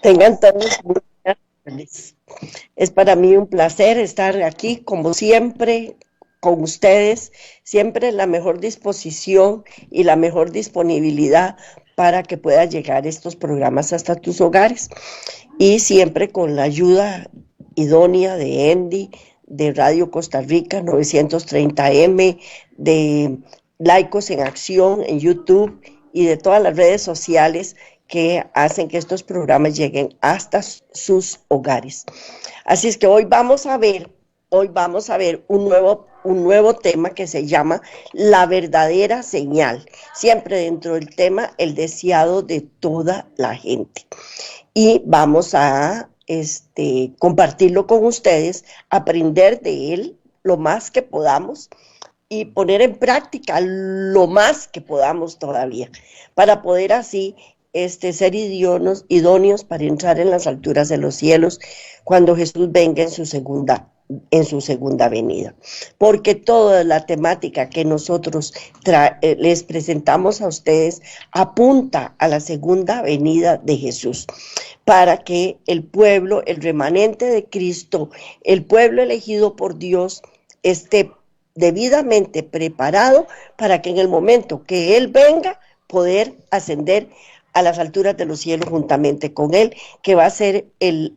Tengan todos muy buenas tardes. Es para mí un placer estar aquí, como siempre, con ustedes, siempre en la mejor disposición y la mejor disponibilidad para que puedan llegar estos programas hasta tus hogares y siempre con la ayuda idónea de Andy, de Radio Costa Rica 930M, de Laicos en Acción en YouTube y de todas las redes sociales que hacen que estos programas lleguen hasta sus hogares. Así es que hoy vamos a ver un nuevo tema que se llama la verdadera señal, siempre dentro del tema el deseado de toda la gente. Y vamos a compartirlo con ustedes, aprender de él lo más que podamos y poner en práctica lo más que podamos todavía, para poder así ser idóneos para entrar en las alturas de los cielos cuando Jesús venga en su segunda venida. Porque toda la temática que nosotros les presentamos a ustedes apunta a la segunda venida de Jesús, para que el pueblo, el remanente de Cristo, el pueblo elegido por Dios, esté debidamente preparado para que en el momento que Él venga, poder ascender a las alturas de los cielos juntamente con Él, que va a ser el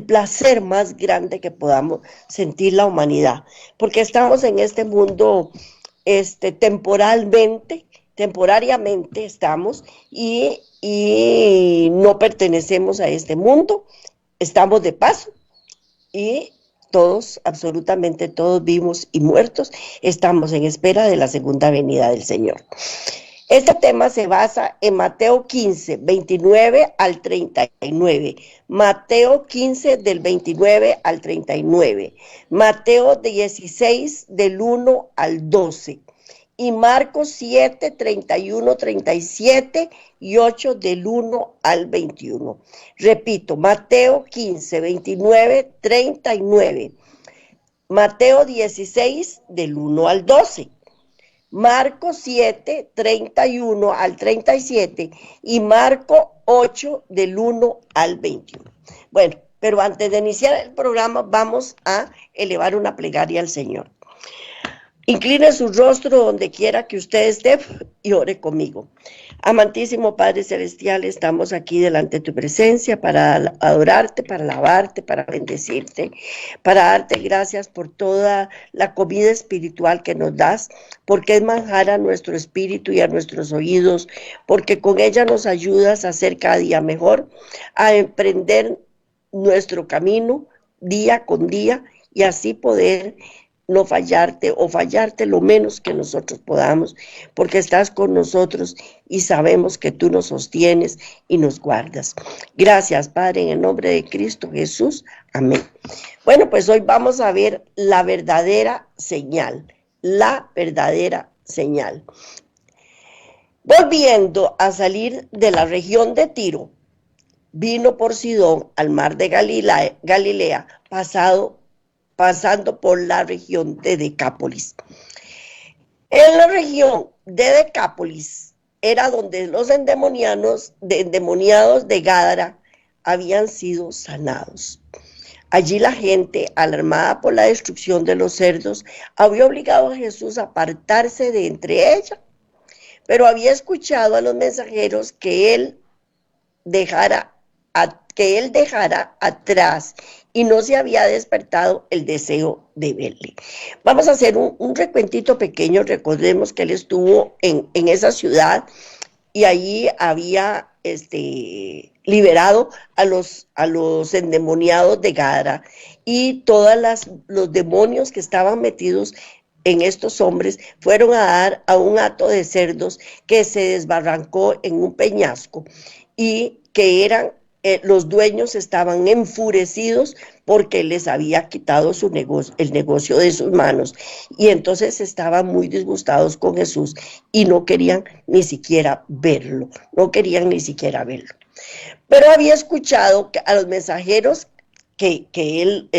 placer más grande que podamos sentir la humanidad, porque estamos en este mundo temporariamente estamos y no pertenecemos a este mundo, estamos de paso y todos, absolutamente todos vivos y muertos, estamos en espera de la segunda venida del Señor. Este tema se basa en Mateo 15, 29 al 39, Mateo 15 del 29 al 39, Mateo 16 del 1 al 12 y Marcos 7, 31, 37 y 8 del 1 al 21. Repito, Mateo 15, 29, 39, Mateo 16 del 1 al 12. Marcos 7, 31 al 37 y Marcos 8 del 1 al 21. Bueno, pero antes de iniciar el programa vamos a elevar una plegaria al Señor. Incline su rostro donde quiera que usted esté y ore conmigo. Amantísimo Padre Celestial, estamos aquí delante de tu presencia para adorarte, para alabarte, para bendecirte, para darte gracias por toda la comida espiritual que nos das, porque es manjar a nuestro espíritu y a nuestros oídos, porque con ella nos ayudas a ser cada día mejor, a emprender nuestro camino día con día y así poder no fallarte o fallarte lo menos que nosotros podamos, porque estás con nosotros y sabemos que tú nos sostienes y nos guardas. Gracias, Padre, en el nombre de Cristo Jesús. Amén. Bueno, pues hoy vamos a ver la verdadera señal, la verdadera señal. Volviendo a salir de la región de Tiro, vino por Sidón al mar de Galilea, pasando por la región de Decápolis. En la región de Decápolis era donde los endemoniados de Gádara habían sido sanados. Allí la gente, alarmada por la destrucción de los cerdos, había obligado a Jesús a apartarse de entre ellas, pero había escuchado a los mensajeros que él dejara atrás y no se había despertado el deseo de verle. Vamos a hacer un recuentito pequeño. Recordemos que él estuvo en esa ciudad y allí había liberado a los endemoniados de Gadara y todos los demonios que estaban metidos en estos hombres fueron a dar a un hato de cerdos que se desbarrancó en un peñasco y que los dueños estaban enfurecidos porque les había quitado el negocio de sus manos, y entonces estaban muy disgustados con Jesús y no querían ni siquiera verlo, Pero había escuchado a los mensajeros que él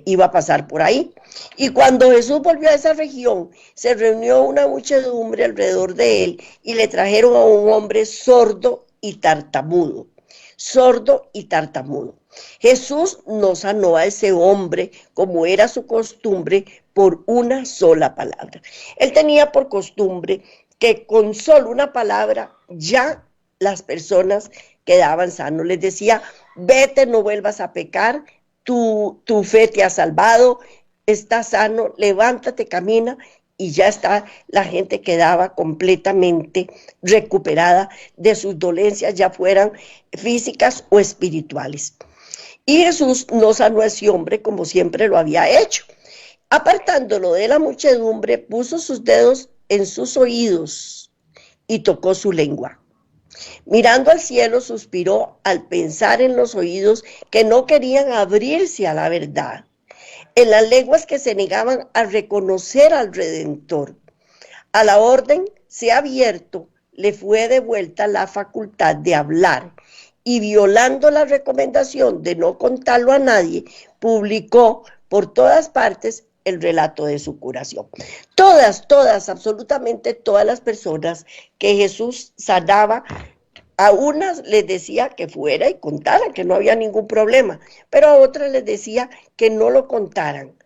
iba a pasar por ahí. Y cuando Jesús volvió a esa región, se reunió una muchedumbre alrededor de él y le trajeron a un hombre sordo y tartamudo. sordo y tartamudo. Jesús no sanó a ese hombre, como era su costumbre, por una sola palabra. Él tenía por costumbre que con solo una palabra ya las personas quedaban sanos. Les decía, vete, no vuelvas a pecar, tu fe te ha salvado, estás sano, levántate, camina, y ya está, la gente quedaba completamente recuperada de sus dolencias, ya fueran físicas o espirituales. Y Jesús no sanó a ese hombre como siempre lo había hecho. Apartándolo de la muchedumbre, puso sus dedos en sus oídos y tocó su lengua. Mirando al cielo, suspiró al pensar en los oídos que no querían abrirse a la verdad, en las lenguas que se negaban a reconocer al Redentor. A la orden se ha abierto, le fue devuelta la facultad de hablar y, violando la recomendación de no contarlo a nadie, publicó por todas partes el relato de su curación. Todas, absolutamente todas las personas que Jesús sanaba, a unas les decía que fuera y contaran, que no había ningún problema, pero a otras les decía que no lo contaran.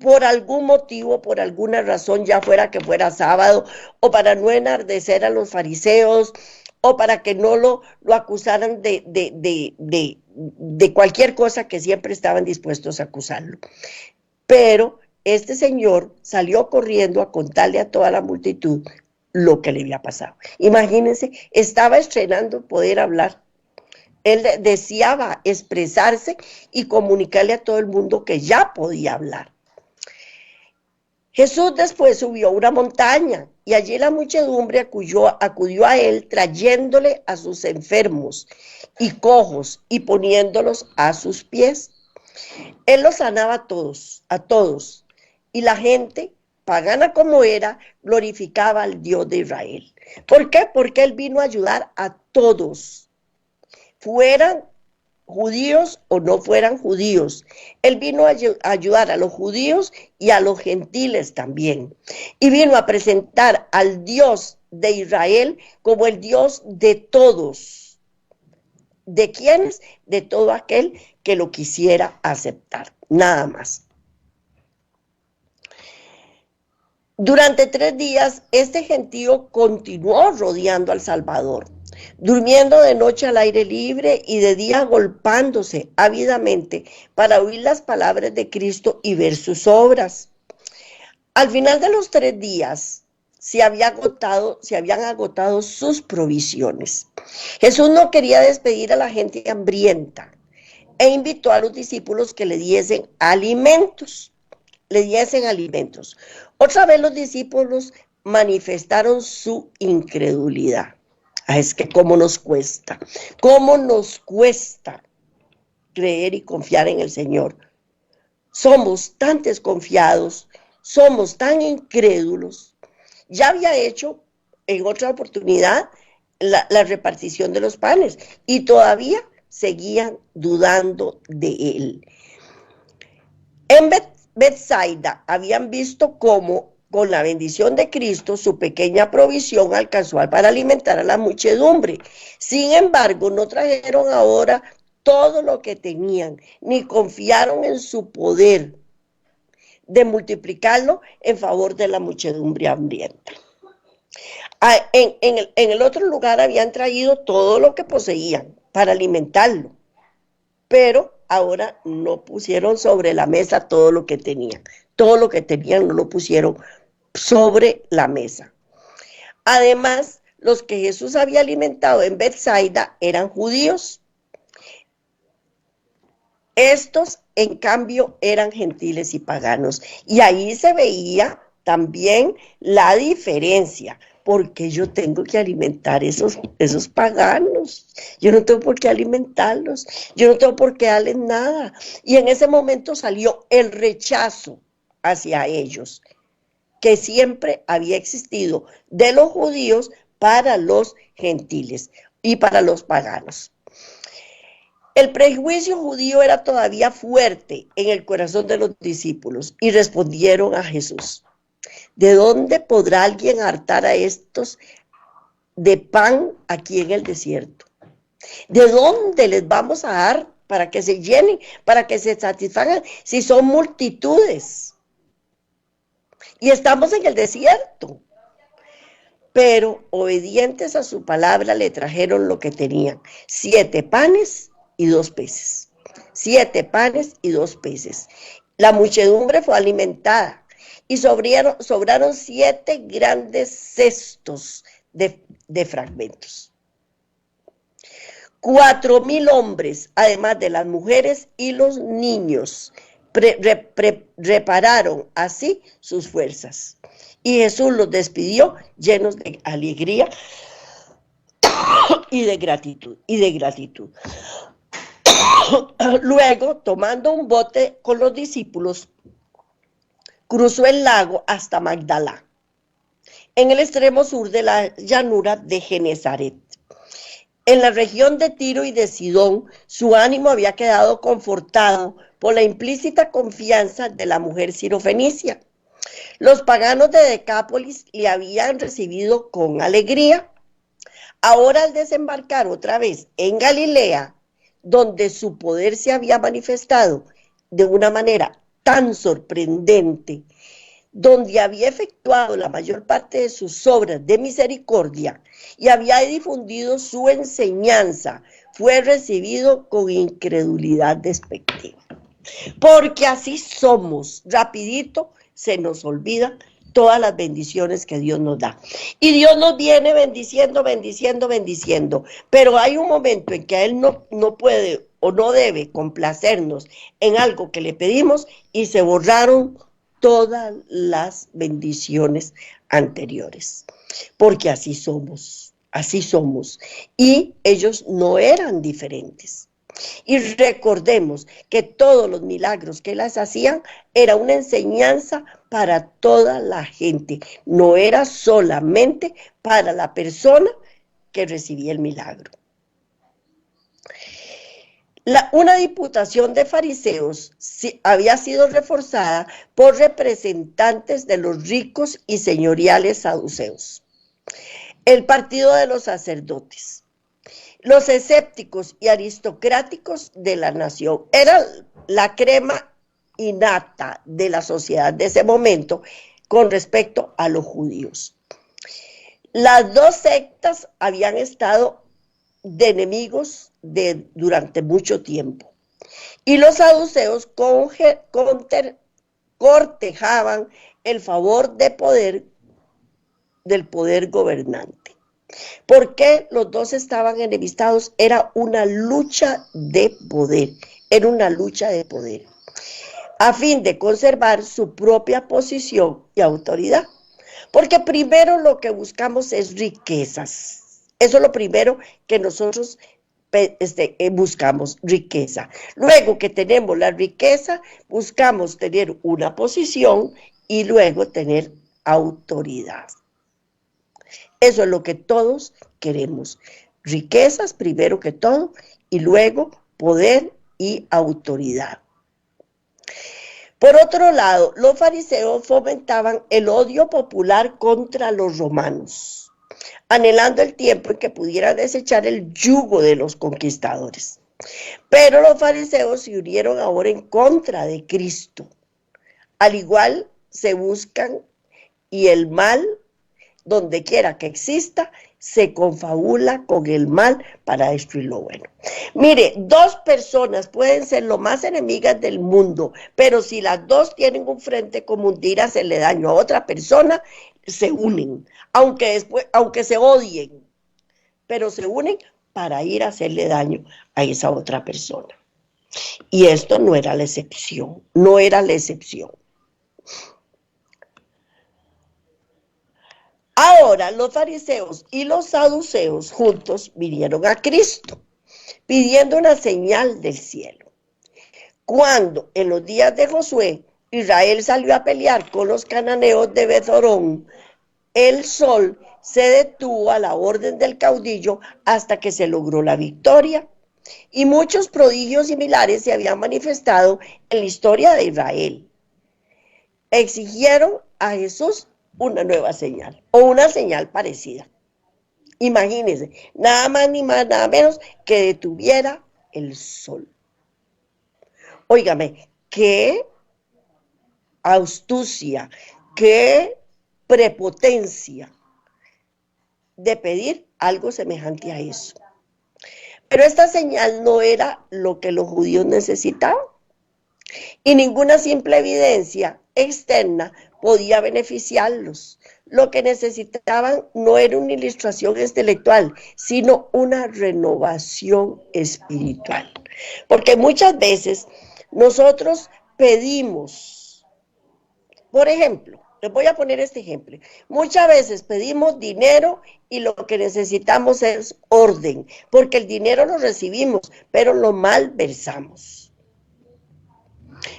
Por algún motivo, por alguna razón, ya fuera que fuera sábado, o para no enardecer a los fariseos, o para que no lo acusaran de cualquier cosa, que siempre estaban dispuestos a acusarlo. Pero este señor salió corriendo a contarle a toda la multitud lo que le había pasado. Imagínense, estaba estrenando poder hablar. Él deseaba expresarse y comunicarle a todo el mundo que ya podía hablar. Jesús después subió a una montaña y allí la muchedumbre acudió a él, trayéndole a sus enfermos y cojos y poniéndolos a sus pies. Él los sanaba a todos, y la gente, pagana como era, glorificaba al Dios de Israel. ¿Por qué? Porque Él vino a ayudar a todos, fueran judíos o no fueran judíos. Él vino a ayudar a los judíos y a los gentiles también. Y vino a presentar al Dios de Israel como el Dios de todos. ¿De quiénes? De todo aquel que lo quisiera aceptar. Nada más. Durante 3 días, este gentío continuó rodeando al Salvador, durmiendo de noche al aire libre y de día agolpándose ávidamente para oír las palabras de Cristo y ver sus obras. Al final de los 3 días, se habían agotado sus provisiones. Jesús no quería despedir a la gente hambrienta e invitó a los discípulos que le diesen alimentos. Otra vez los discípulos manifestaron su incredulidad. Es que cómo nos cuesta creer y confiar en el Señor. Somos tan desconfiados, somos tan incrédulos. Ya había hecho en otra oportunidad la repartición de los panes y todavía seguían dudando de él. En Betsaida habían visto cómo, con la bendición de Cristo, su pequeña provisión alcanzó para alimentar a la muchedumbre. Sin embargo, no trajeron ahora todo lo que tenían, ni confiaron en su poder de multiplicarlo en favor de la muchedumbre hambrienta. En el otro lugar habían traído todo lo que poseían para alimentarlo, pero ahora no pusieron sobre la mesa todo lo que tenían. Todo lo que tenían no lo pusieron sobre la mesa. Además, los que Jesús había alimentado en Betsaida eran judíos. Estos, en cambio, eran gentiles y paganos. Y ahí se veía también la diferencia, porque yo tengo que alimentar esos paganos. Yo no tengo por qué alimentarlos. Yo no tengo por qué darles nada. Y en ese momento salió el rechazo hacia ellos, que siempre había existido de los judíos para los gentiles y para los paganos. El prejuicio judío era todavía fuerte en el corazón de los discípulos y respondieron a Jesús: ¿de dónde podrá alguien hartar a estos de pan aquí en el desierto? ¿De dónde les vamos a dar para que se llenen, para que se satisfagan, si son multitudes? Y estamos en el desierto. Pero obedientes a su palabra le trajeron lo que tenían: 7 panes y 2 peces. 7 panes y 2 peces. La muchedumbre fue alimentada y sobraron 7 grandes cestos de fragmentos. 4,000 hombres, además de las mujeres y los niños, repararon así sus fuerzas. Y Jesús los despidió llenos de alegría y de gratitud. Luego, tomando un bote con los discípulos, cruzó el lago hasta Magdala, en el extremo sur de la llanura de Genesaret. En la región de Tiro y de Sidón, su ánimo había quedado confortado por la implícita confianza de la mujer sirofenicia. Los paganos de Decápolis le habían recibido con alegría. Ahora, al desembarcar otra vez en Galilea, donde su poder se había manifestado de una manera tan sorprendente, donde había efectuado la mayor parte de sus obras de misericordia y había difundido su enseñanza, fue recibido con incredulidad despectiva. Porque así somos, rapidito se nos olvida todas las bendiciones que Dios nos da. Y Dios nos viene bendiciendo, bendiciendo, bendiciendo. Pero hay un momento en que Él no puede o no debe complacernos en algo que le pedimos y se borraron todas las bendiciones anteriores. Porque así somos, así somos. Y ellos no eran diferentes. Y recordemos que todos los milagros que las hacían era una enseñanza para toda la gente, no era solamente para la persona que recibía el milagro. Una diputación de fariseos había sido reforzada por representantes de los ricos y señoriales saduceos, el partido de los sacerdotes, los escépticos y aristocráticos de la nación. Era la crema innata de la sociedad de ese momento con respecto a los judíos. Las dos sectas habían estado de enemigos durante mucho tiempo. Y los saduceos cortejaban el favor del poder gobernante. ¿Por qué los dos estaban enemistados? Era una lucha de poder, a fin de conservar su propia posición y autoridad. Porque primero lo que buscamos es riquezas. Eso es lo primero que nosotros buscamos, riqueza. Luego que tenemos la riqueza, buscamos tener una posición y luego tener autoridad. Eso es lo que todos queremos. Riquezas primero que todo y luego poder y autoridad. Por otro lado, los fariseos fomentaban el odio popular contra los romanos, anhelando el tiempo en que pudieran desechar el yugo de los conquistadores. Pero los fariseos se unieron ahora en contra de Cristo. Al igual se buscan y el mal, donde quiera que exista, se confabula con el mal para destruir lo bueno. Mire, dos personas pueden ser lo más enemigas del mundo, pero si las dos tienen un frente común de ir a hacerle daño a otra persona, se unen, aunque se odien, pero se unen para ir a hacerle daño a esa otra persona. Y esto no era la excepción, no era la excepción. Ahora los fariseos y los saduceos juntos vinieron a Cristo, pidiendo una señal del cielo. Cuando en los días de Josué, Israel salió a pelear con los cananeos de Bethorón, el sol se detuvo a la orden del caudillo hasta que se logró la victoria. Y muchos prodigios similares se habían manifestado en la historia de Israel. Exigieron a Jesús una nueva señal o una señal parecida. Imagínense, nada más ni más, nada menos que detuviera el sol. Óigame, qué astucia, qué prepotencia de pedir algo semejante a eso. Pero esta señal no era lo que los judíos necesitaban y ninguna simple evidencia externa podía beneficiarlos. Lo que necesitaban no era una ilustración intelectual, sino una renovación espiritual. Porque muchas veces nosotros pedimos, por ejemplo, les voy a poner este ejemplo. Muchas veces pedimos dinero y lo que necesitamos es orden, porque el dinero lo recibimos, pero lo malversamos.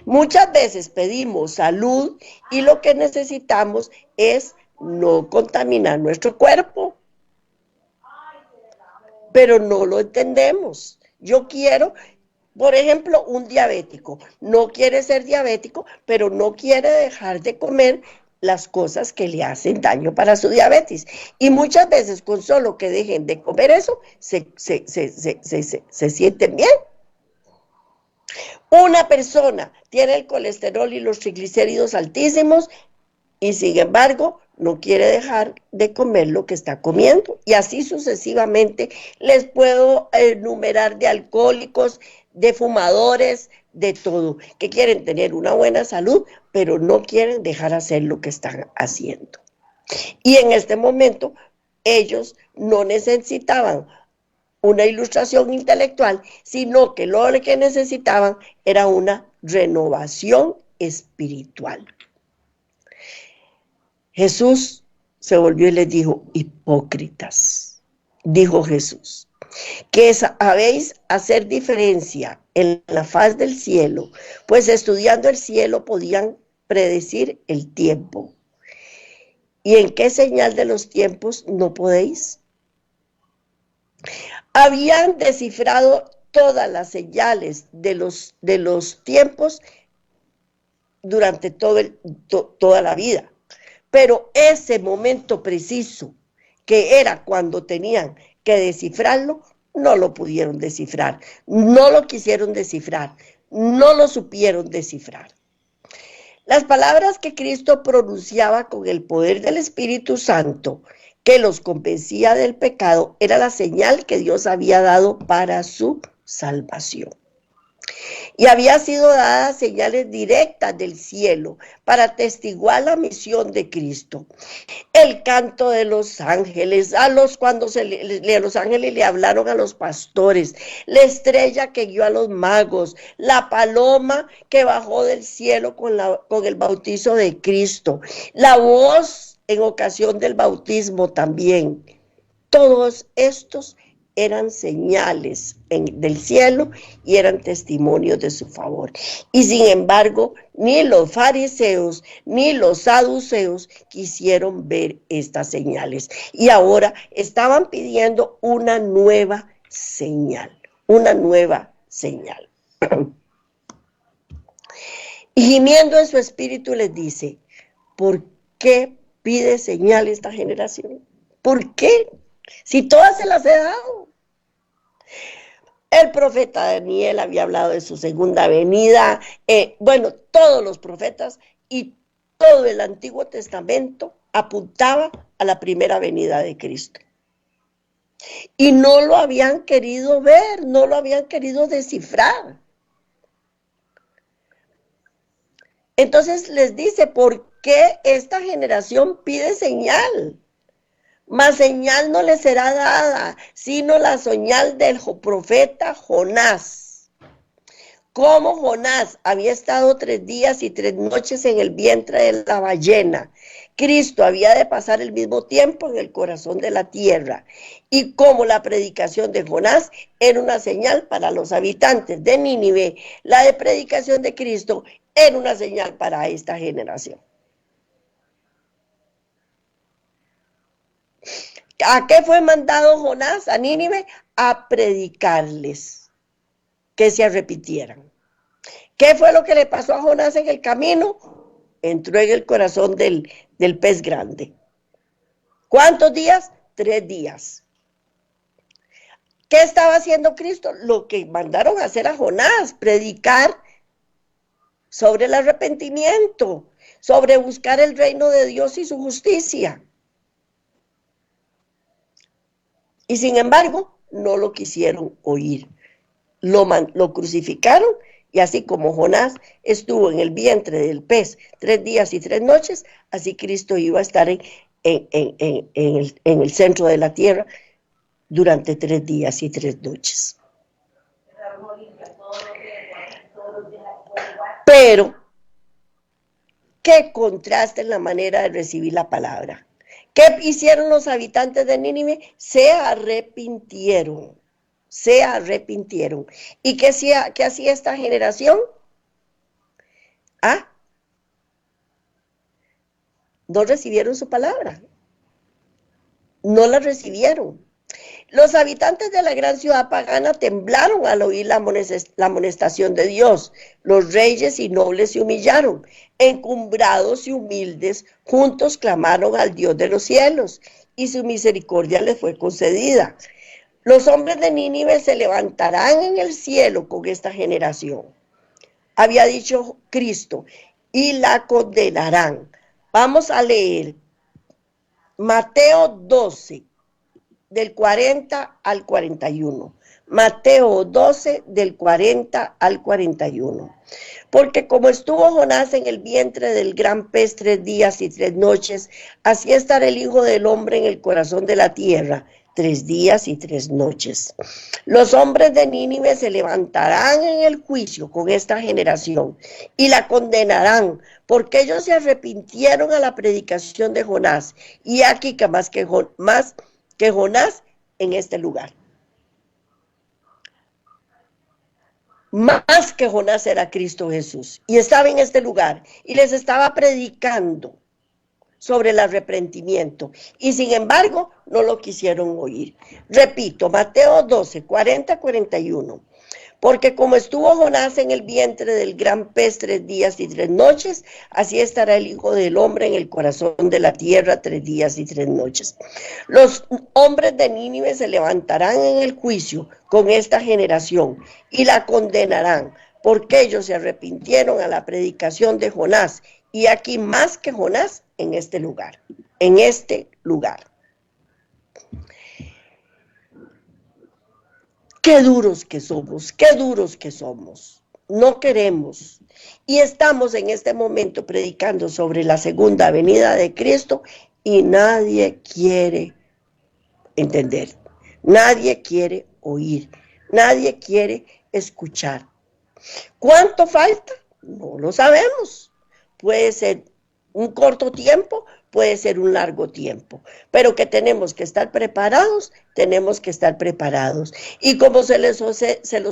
Muchas veces pedimos salud y lo que necesitamos es no contaminar nuestro cuerpo, pero no lo entendemos. Yo quiero, por ejemplo, un diabético. No quiere ser diabético, pero no quiere dejar de comer las cosas que le hacen daño para su diabetes. Y muchas veces con solo que dejen de comer eso, se sienten bien. Una persona tiene el colesterol y los triglicéridos altísimos y sin embargo no quiere dejar de comer lo que está comiendo. Y así sucesivamente les puedo enumerar de alcohólicos, de fumadores, de todo, que quieren tener una buena salud, pero no quieren dejar hacer lo que están haciendo. Y en este momento ellos no necesitaban una ilustración intelectual, sino que lo que necesitaban era una renovación espiritual. Jesús se volvió y les dijo, hipócritas, dijo Jesús, que sabéis hacer diferencia en la faz del cielo, pues estudiando el cielo podían predecir el tiempo. ¿Y en qué señal de los tiempos no podéis? Habían descifrado todas las señales de los tiempos durante toda la vida. Pero ese momento preciso, que era cuando tenían que descifrarlo, no lo pudieron descifrar, no lo quisieron descifrar, no lo supieron descifrar. Las palabras que Cristo pronunciaba con el poder del Espíritu Santo, que los convencía del pecado, era la señal que Dios había dado para su salvación. Y había sido dadas señales directas del cielo para atestiguar la misión de Cristo. El canto de los ángeles, cuando los ángeles le hablaron a los pastores, la estrella que guió a los magos, la paloma que bajó del cielo con el bautizo de Cristo, la voz en ocasión del bautismo también. Todos estos eran señales del cielo y eran testimonios de su favor. Y sin embargo, ni los fariseos ni los saduceos quisieron ver estas señales. Y ahora estaban pidiendo una nueva señal, una nueva señal. Y gimiendo en su espíritu les dice, ¿por qué pide señal esta generación? ¿Por qué? Si todas se las he dado. El profeta Daniel había hablado de su segunda venida, todos los profetas y todo el Antiguo Testamento apuntaba a la primera venida de Cristo. Y no lo habían querido ver, no lo habían querido descifrar. Entonces les dice, ¿por qué esta generación pide señal? Mas señal no le será dada, sino la señal del profeta Jonás. Como Jonás había estado 3 días y 3 noches en el vientre de la ballena, Cristo había de pasar el mismo tiempo en el corazón de la tierra. Y como la predicación de Jonás era una señal para los habitantes de Nínive, la de predicación de Cristo era una señal para esta generación. ¿A qué fue mandado Jonás a Nínive? A predicarles que se arrepintieran. ¿Qué fue lo que le pasó a Jonás en el camino? Entró en el corazón del pez grande. ¿Cuántos días? 3 días. ¿Qué estaba haciendo Cristo? Lo que mandaron a hacer a Jonás, predicar sobre el arrepentimiento, sobre buscar el reino de Dios y su justicia. Y sin embargo, no lo quisieron oír. Lo crucificaron, y así como Jonás estuvo en el vientre del pez 3 días y 3 noches, así Cristo iba a estar en el centro de la tierra durante 3 días y 3 noches. Pero, qué contraste en la manera de recibir la palabra. ¿Qué hicieron los habitantes de Nínive? Se arrepintieron. Se arrepintieron. ¿Y qué hacía esta generación? Ah, no recibieron su palabra. No la recibieron. Los habitantes de la gran ciudad pagana temblaron al oír la amonestación de Dios. Los reyes y nobles se humillaron. Encumbrados y humildes, juntos clamaron al Dios de los cielos, y su misericordia les fue concedida. Los hombres de Nínive se levantarán en el cielo con esta generación, había dicho Cristo, y la condenarán. Vamos a leer Mateo 12, del 40 al 41. Mateo 12, del 40 al 41. Porque como estuvo Jonás en el vientre del gran pez 3 días y 3 noches, así estará el Hijo del Hombre en el corazón de la tierra 3 días y 3 noches. Los hombres de Nínive se levantarán en el juicio con esta generación y la condenarán, porque ellos se arrepintieron a la predicación de Jonás, y aquí que más que Jonás en este lugar. Más que Jonás era Cristo Jesús, y estaba en este lugar, y les estaba predicando sobre el arrepentimiento, y sin embargo no lo quisieron oír. Repito, Mateo 12, 40, 41. Porque como estuvo Jonás en el vientre del gran pez 3 días y 3 noches, así estará el Hijo del Hombre en el corazón de la tierra 3 días y 3 noches. Los hombres de Nínive se levantarán en el juicio con esta generación y la condenarán, porque ellos se arrepintieron a la predicación de Jonás, y aquí más que Jonás en este lugar, en este lugar. Qué duros que somos, qué duros que somos. No queremos. Y estamos en este momento predicando sobre la segunda venida de Cristo y nadie quiere entender. Nadie quiere oír. Nadie quiere escuchar. ¿Cuánto falta? No lo sabemos. Puede ser un corto tiempo, puede ser un largo tiempo, pero que tenemos que estar preparados, tenemos que estar preparados. Y como se los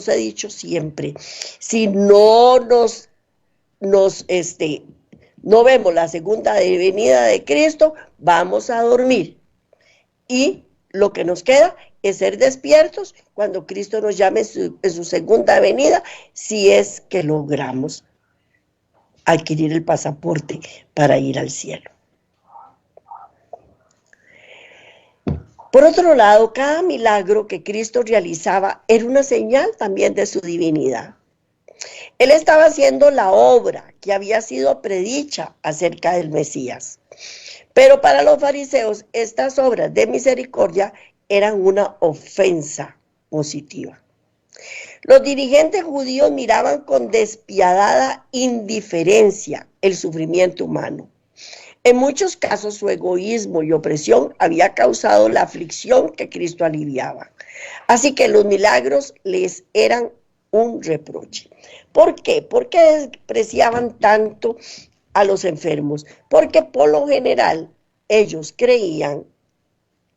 he dicho siempre, si no no vemos la segunda venida de Cristo, vamos a dormir. Y lo que nos queda es ser despiertos cuando Cristo nos llame en su segunda venida, si es que logramos adquirir el pasaporte para ir al cielo. Por otro lado, cada milagro que Cristo realizaba era una señal también de su divinidad. Él estaba haciendo la obra que había sido predicha acerca del Mesías. Pero para los fariseos, estas obras de misericordia eran una ofensa positiva. Los dirigentes judíos miraban con despiadada indiferencia el sufrimiento humano. En muchos casos su egoísmo y opresión había causado la aflicción que Cristo aliviaba. Así que los milagros les eran un reproche. ¿Por qué? ¿Por qué despreciaban tanto a los enfermos? Porque por lo general ellos creían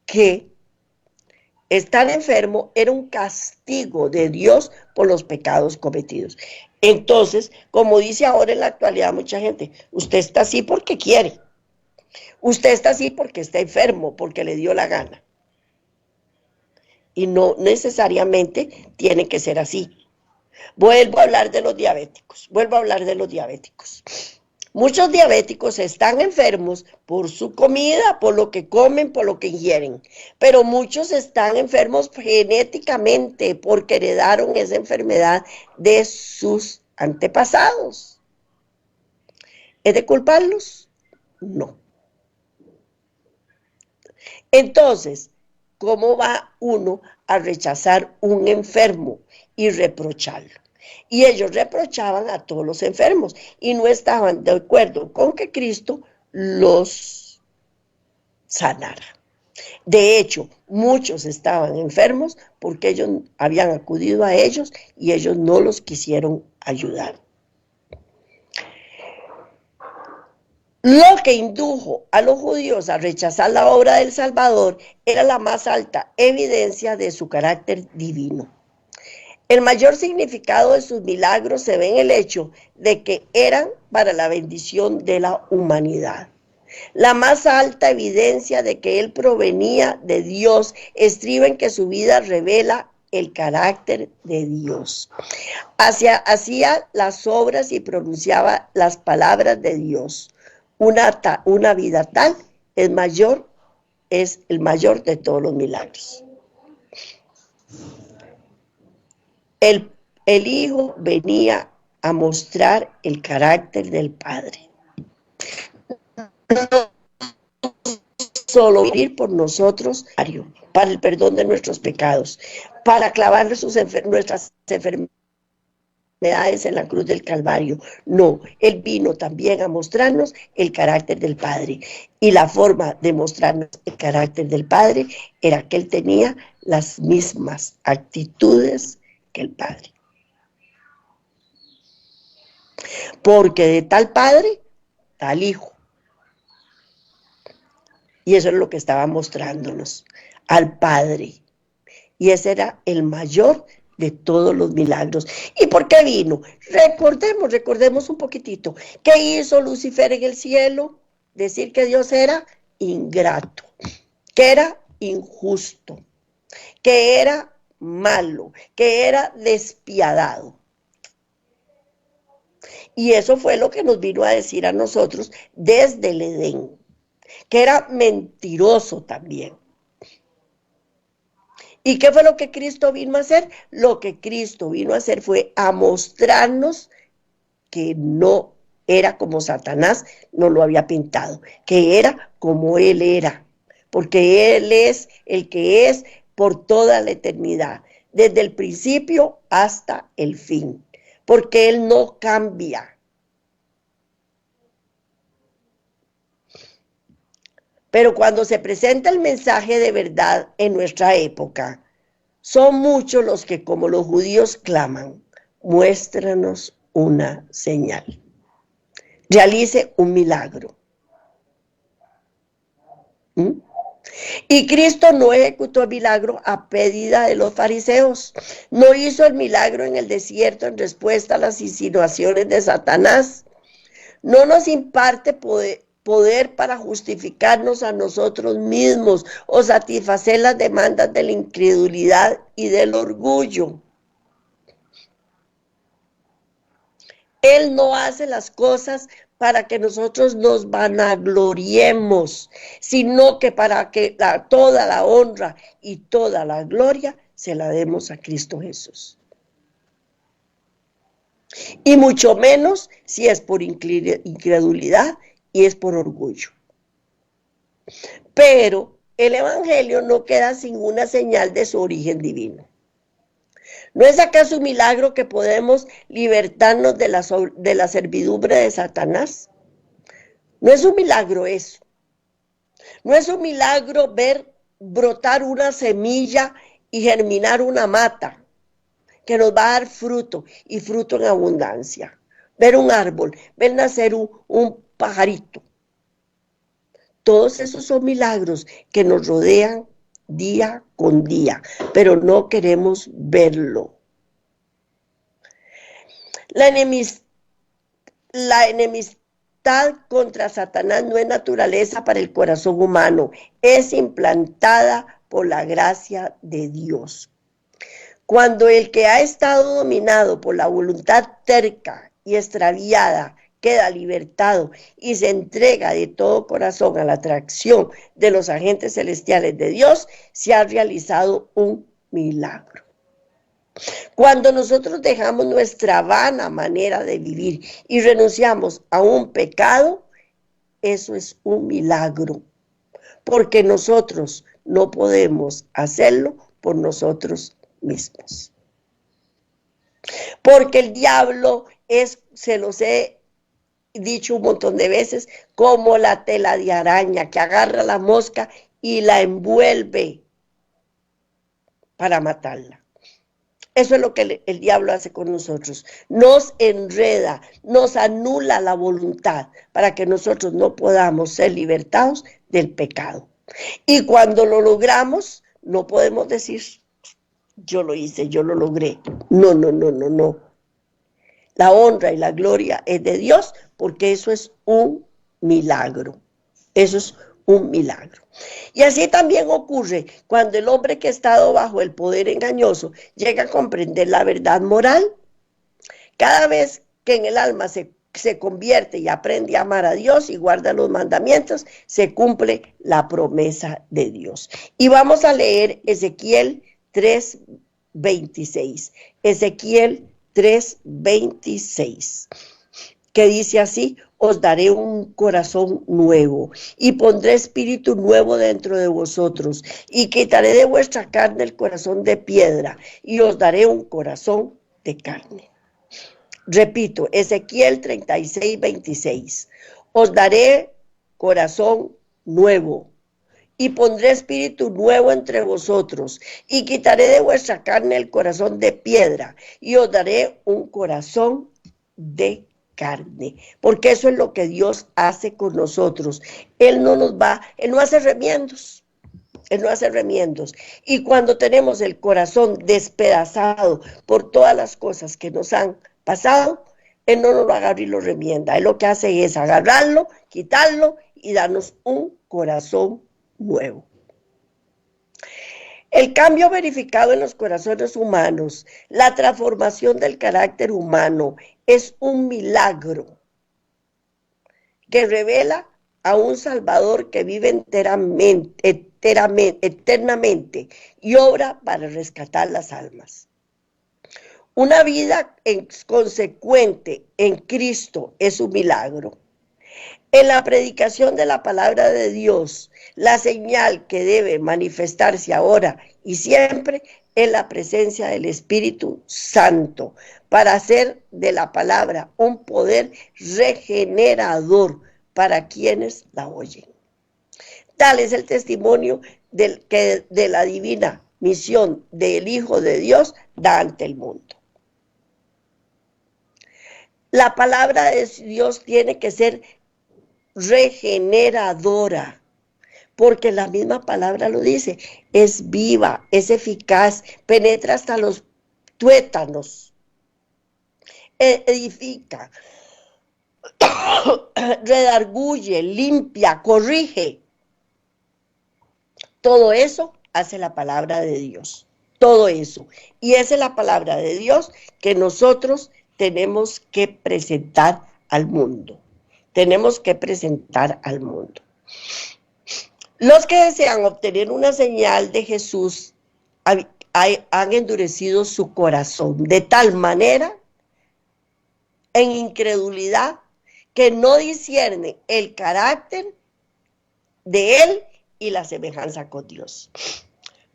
que estar enfermo era un castigo de Dios por los pecados cometidos. Entonces, como dice ahora en la actualidad mucha gente, usted está así porque quiere. Usted está así porque está enfermo, porque le dio la gana. Y no necesariamente tiene que ser así. Vuelvo a hablar de los diabéticos. Muchos diabéticos están enfermos por su comida, por lo que comen, por lo que ingieren, pero muchos están enfermos genéticamente porque heredaron esa enfermedad de sus antepasados. ¿Es de culparlos? No. Entonces, ¿cómo va uno a rechazar un enfermo y reprocharlo? Y ellos reprochaban a todos los enfermos y no estaban de acuerdo con que Cristo los sanara. De hecho, muchos estaban enfermos porque ellos habían acudido a ellos y ellos no los quisieron ayudar. Lo que indujo a los judíos a rechazar la obra del Salvador era la más alta evidencia de su carácter divino. El mayor significado de sus milagros se ve en el hecho de que eran para la bendición de la humanidad. La más alta evidencia de que él provenía de Dios estriba en que su vida revela el carácter de Dios. Hacía las obras y pronunciaba las palabras de Dios. Una vida tal es el mayor de todos los milagros. El Hijo venía a mostrar el carácter del Padre. No solo morir por nosotros, para el perdón de nuestros pecados, para clavar nuestras enfermedades en la cruz del Calvario. No, Él vino también a mostrarnos el carácter del Padre. Y la forma de mostrarnos el carácter del Padre era que Él tenía las mismas actitudes que el Padre. Porque de tal Padre, tal Hijo. Y eso es lo que estaba mostrándonos, al Padre. Y ese era el mayor de todos los milagros. ¿Y por qué vino? Recordemos un poquitito. ¿Qué hizo Lucifer en el cielo? Decir que Dios era ingrato, que era injusto, que era malo, que era despiadado. Y eso fue lo que nos vino a decir a nosotros desde el Edén, que era mentiroso también. ¿Y qué fue lo que Cristo vino a hacer? Lo que Cristo vino a hacer fue a mostrarnos que no era como Satanás nos lo había pintado, que era como Él era, porque Él es el que es por toda la eternidad, desde el principio hasta el fin, porque Él no cambia. Pero cuando se presenta el mensaje de verdad en nuestra época, son muchos los que, como los judíos, claman: muéstranos una señal. Realice un milagro. Y Cristo no ejecutó el milagro a pedida de los fariseos. No hizo el milagro en el desierto en respuesta a las insinuaciones de Satanás. No nos imparte poder para justificarnos a nosotros mismos o satisfacer las demandas de la incredulidad y del orgullo. Él no hace las cosas para que nosotros nos vanagloriemos, sino que para que toda la honra y toda la gloria se la demos a Cristo Jesús. Y mucho menos si es por incredulidad y es por orgullo. Pero el Evangelio no queda sin una señal de su origen divino. ¿No es acaso un milagro que podemos libertarnos de la servidumbre de Satanás? No es un milagro eso. No es un milagro ver brotar una semilla y germinar una mata que nos va a dar fruto y fruto en abundancia. Ver un árbol, ver nacer un pajarito. Todos esos son milagros que nos rodean día con día, pero no queremos verlo. La enemistad contra Satanás no es naturaleza para el corazón humano, es implantada por la gracia de Dios. Cuando el que ha estado dominado por la voluntad terca y extraviada queda libertado y se entrega de todo corazón a la atracción de los agentes celestiales de Dios, se ha realizado un milagro. Cuando nosotros dejamos nuestra vana manera de vivir y renunciamos a un pecado, eso es un milagro, porque nosotros no podemos hacerlo por nosotros mismos. Porque el diablo es, se los he dicho un montón de veces, como la tela de araña que agarra la mosca y la envuelve para matarla. Eso es lo que el diablo hace con nosotros. Nos enreda, nos anula la voluntad para que nosotros no podamos ser libertados del pecado. Y cuando lo logramos, no podemos decir, yo lo hice, yo lo logré. No, no, no, no, no. La honra y la gloria es de Dios porque eso es un milagro. Eso es un milagro. Y así también ocurre cuando el hombre que ha estado bajo el poder engañoso llega a comprender la verdad moral. Cada vez que en el alma se convierte y aprende a amar a Dios y guarda los mandamientos, se cumple la promesa de Dios. Y vamos a leer Ezequiel 3:26. Ezequiel 3:26, que dice así: os daré un corazón nuevo y pondré espíritu nuevo dentro de vosotros y quitaré de vuestra carne el corazón de piedra y os daré un corazón de carne. Repito, Ezequiel 36:26, os daré corazón nuevo y pondré espíritu nuevo entre vosotros y quitaré de vuestra carne el corazón de piedra y os daré un corazón de carne, porque eso es lo que Dios hace con nosotros. Él no hace remiendos. Él no hace remiendos. Y cuando tenemos el corazón despedazado por todas las cosas que nos han pasado, Él no nos lo agarra y lo remienda. Él lo que hace es agarrarlo, quitarlo y darnos un corazón nuevo. El cambio verificado en los corazones humanos, la transformación del carácter humano, es un milagro que revela a un Salvador que vive eternamente y obra para rescatar las almas. Una vida consecuente en Cristo es un milagro. En la predicación de la palabra de Dios, la señal que debe manifestarse ahora y siempre es la presencia del Espíritu Santo para hacer de la palabra un poder regenerador para quienes la oyen. Tal es el testimonio de la divina misión del Hijo de Dios da ante el mundo. La palabra de Dios tiene que ser regeneradora, porque la misma palabra lo dice, es viva, es eficaz, penetra hasta los tuétanos, edifica, redarguye, limpia, corrige. Todo eso hace la palabra de Dios, todo eso. Y esa es la palabra de Dios que nosotros tenemos que presentar al mundo. Tenemos que presentar al mundo. Los que desean obtener una señal de Jesús han endurecido su corazón de tal manera, en incredulidad, que no disciernen el carácter de Él y la semejanza con Dios.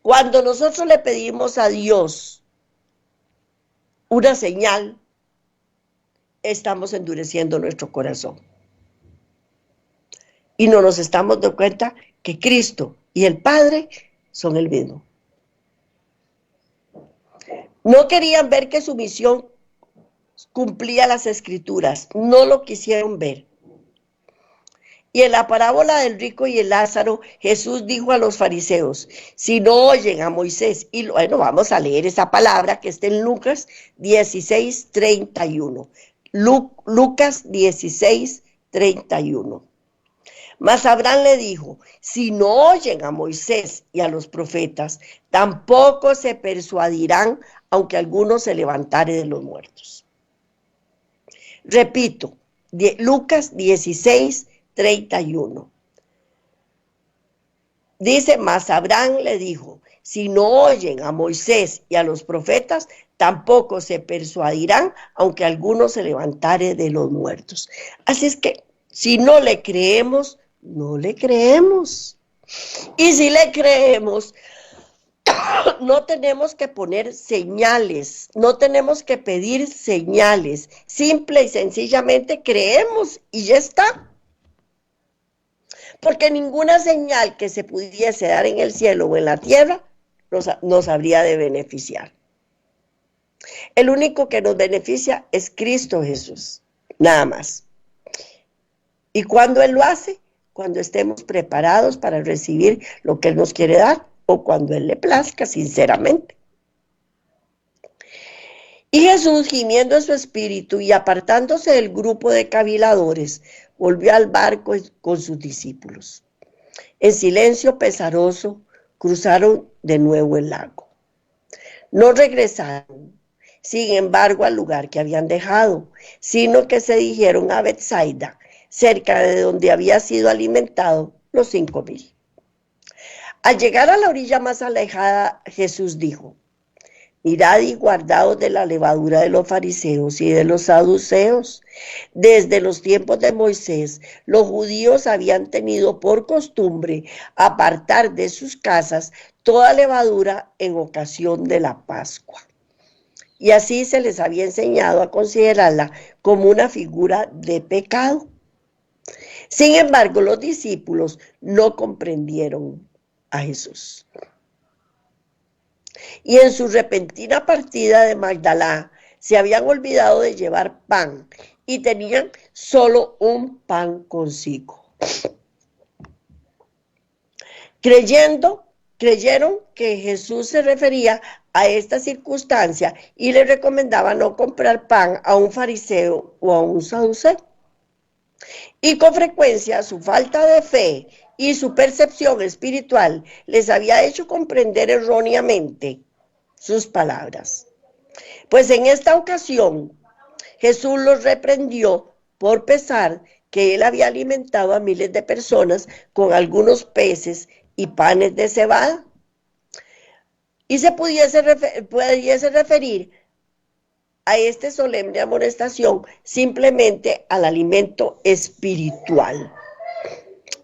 Cuando nosotros le pedimos a Dios una señal, estamos endureciendo nuestro corazón. Y no nos estamos dando cuenta que Cristo y el Padre son el mismo. No querían ver que su misión cumplía las Escrituras, no lo quisieron ver. Y en la parábola del rico y el Lázaro, Jesús dijo a los fariseos: si no oyen a Moisés, y bueno, vamos a leer esa palabra que está en Lucas 16:31. Lucas 16:31. Mas Abraham le dijo: si no oyen a Moisés y a los profetas, tampoco se persuadirán, aunque alguno se levantare de los muertos. Repito, Lucas 16, 31. Dice, mas Abraham le dijo, si no oyen a Moisés y a los profetas, tampoco se persuadirán, aunque alguno se levantare de los muertos. Así es que, si no le creemos, no le creemos. Y si le creemos, no tenemos que poner señales, no tenemos que pedir señales. Simple y sencillamente creemos y ya está. Porque ninguna señal que se pudiese dar en el cielo o en la tierra nos habría de beneficiar. El único que nos beneficia es Cristo Jesús, nada más. ¿Y cuándo Él lo hace? Cuando estemos preparados para recibir lo que Él nos quiere dar o cuando Él le plazca, sinceramente. Y Jesús, gimiendo en su espíritu y apartándose del grupo de caviladores, volvió al barco con sus discípulos. En silencio pesaroso, cruzaron de nuevo el lago. No regresaron, sin embargo, al lugar que habían dejado, sino que se dirigieron a Betsaida, cerca de donde había sido alimentado los 5,000. Al llegar a la orilla más alejada, Jesús dijo, mirad y guardaos de la levadura de los fariseos y de los saduceos. Desde los tiempos de Moisés, los judíos habían tenido por costumbre apartar de sus casas toda levadura en ocasión de la Pascua. Y así se les había enseñado a considerarla como una figura de pecado. Sin embargo, los discípulos no comprendieron a Jesús. Y en su repentina partida de Magdalá se habían olvidado de llevar pan y tenían solo un pan consigo. Creyeron que Jesús se refería a esta circunstancia y le recomendaba no comprar pan a un fariseo o a un saduceo. Y con frecuencia su falta de fe y su percepción espiritual les había hecho comprender erróneamente sus palabras. Pues en esta ocasión Jesús los reprendió por pensar que él había alimentado a miles de personas con algunos peces y panes de cebada. Y se pudiese referir a esta solemne amonestación simplemente al alimento espiritual.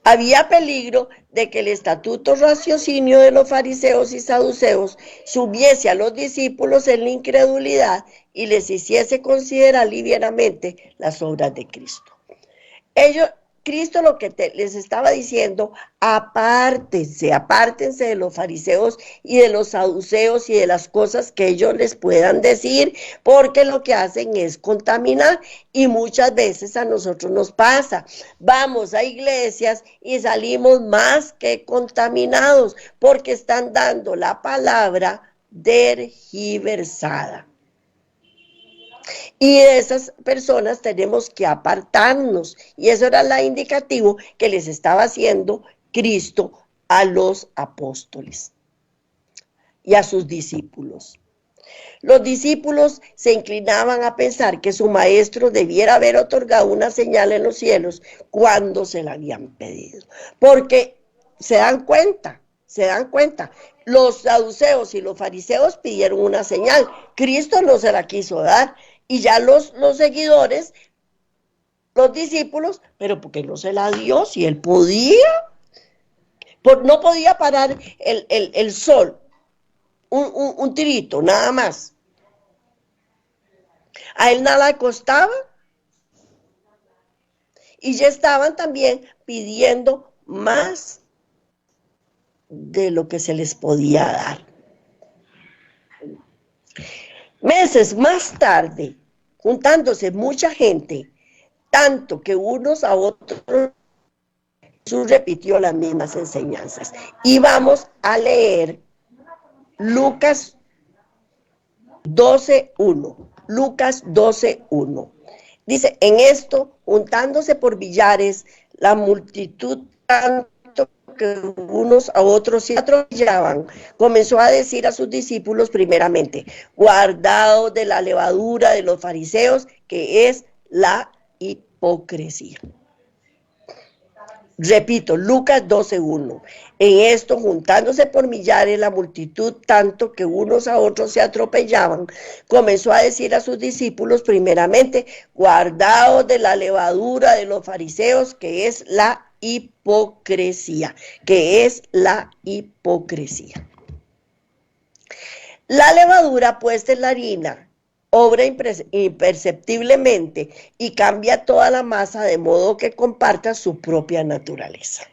Había peligro de que el estatuto raciocinio de los fariseos y saduceos subiese a los discípulos en la incredulidad y les hiciese considerar livianamente las obras de Cristo. Cristo lo que les estaba diciendo, apártense de los fariseos y de los saduceos y de las cosas que ellos les puedan decir, porque lo que hacen es contaminar y muchas veces a nosotros nos pasa. Vamos a iglesias y salimos más que contaminados porque están dando la palabra tergiversada. Y de esas personas tenemos que apartarnos. Y eso era el indicativo que les estaba haciendo Cristo a los apóstoles y a sus discípulos. Los discípulos se inclinaban a pensar que su maestro debiera haber otorgado una señal en los cielos cuando se la habían pedido. Porque se dan cuenta. Los saduceos y los fariseos pidieron una señal. Cristo no se la quiso dar. Y ya los seguidores, los discípulos, pero ¿por qué no se la dio? Si él podía. No podía parar el sol. Un tirito, nada más. A él nada le costaba. Y ya estaban también pidiendo más de lo que se les podía dar. Meses más tarde, juntándose mucha gente, tanto que unos a otros, Jesús repitió las mismas enseñanzas. Y vamos a leer Lucas 12:1. Lucas 12:1. Dice, en esto, juntándose por billares, la multitud tanto que unos a otros se atropellaban, comenzó a decir a sus discípulos primeramente, guardaos de la levadura de los fariseos, que es la hipocresía. Repito, Lucas 12:1. En esto, juntándose por millares la multitud, tanto que unos a otros se atropellaban, comenzó a decir a sus discípulos, primeramente, guardaos de la levadura de los fariseos, que es la hipocresía, que es la hipocresía. La levadura puesta en la harina obra imperceptiblemente y cambia toda la masa de modo que comparta su propia naturaleza.